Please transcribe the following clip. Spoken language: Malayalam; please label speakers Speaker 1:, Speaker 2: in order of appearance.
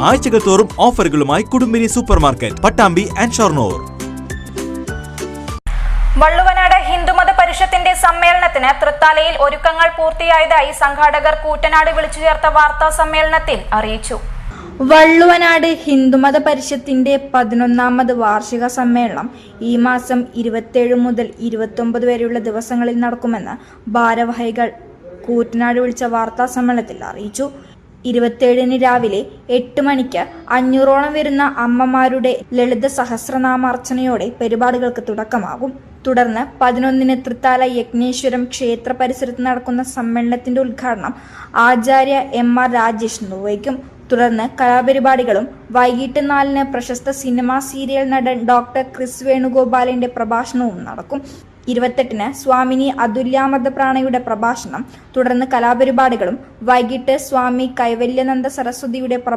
Speaker 1: ആഴ്ചകൾ തോറും ഓഫറുകളുമായി Kudumbini super market, Pattambi and Shoranur.
Speaker 2: Valluvanad ഹിന്ദുമത പരിഷത്തിന്റെ സമ്മേളനത്തിന് തൃത്താലയിൽ ഒരുക്കങ്ങൾ പൂർത്തിയായതായി സംഘാടകർ കൂറ്റനാട് വിളിച്ചു ചേർത്ത വാർത്താ സമ്മേളനത്തിൽ അറിയിച്ചു.
Speaker 3: വള്ളുവനാട് ഹിന്ദുമത പരിഷത്തിന്റെ 11ാമത് വാർഷിക സമ്മേളനം ഈ മാസം 27 മുതൽ 29 വരെയുള്ള ദിവസങ്ങളിൽ നടക്കുമെന്ന് ഭാരവാഹികൾ കൂറ്റനാട് വിളിച്ച വാർത്താ സമ്മേളനത്തിൽ അറിയിച്ചു. 27-ന് രാവിലെ 8 മണിക്ക് 500ഓളം വരുന്ന അമ്മമാരുടെ ലളിത സഹസ്രനാമാർച്ചനയോടെ പരിപാടികൾക്ക് തുടക്കമാകും. തുടർന്ന് 11-ന് തൃത്താല യജ്ഞേശ്വരം ക്ഷേത്ര പരിസരത്ത് നടക്കുന്ന സമ്മേളനത്തിന്റെ ഉദ്ഘാടനം ആചാര്യ MR രാജേഷ് നിർവഹിക്കും. തുടർന്ന് കലാപരിപാടികളും വൈകിട്ട് 4-ന് പ്രശസ്ത സിനിമാ സീരിയൽ നടൻ ഡോക്ടർ ക്രിസ് വേണുഗോപാലിന്റെ പ്രഭാഷണവും നടക്കും. 28-ന് സ്വാമിനി അതുല്യാമൃത പ്രാണയുടെ പ്രഭാഷണം, തുടർന്ന് കലാപരിപാടികളും വൈകിട്ട് സ്വാമി കൈവല്യാനന്ദ സരസ്വതിയുടെ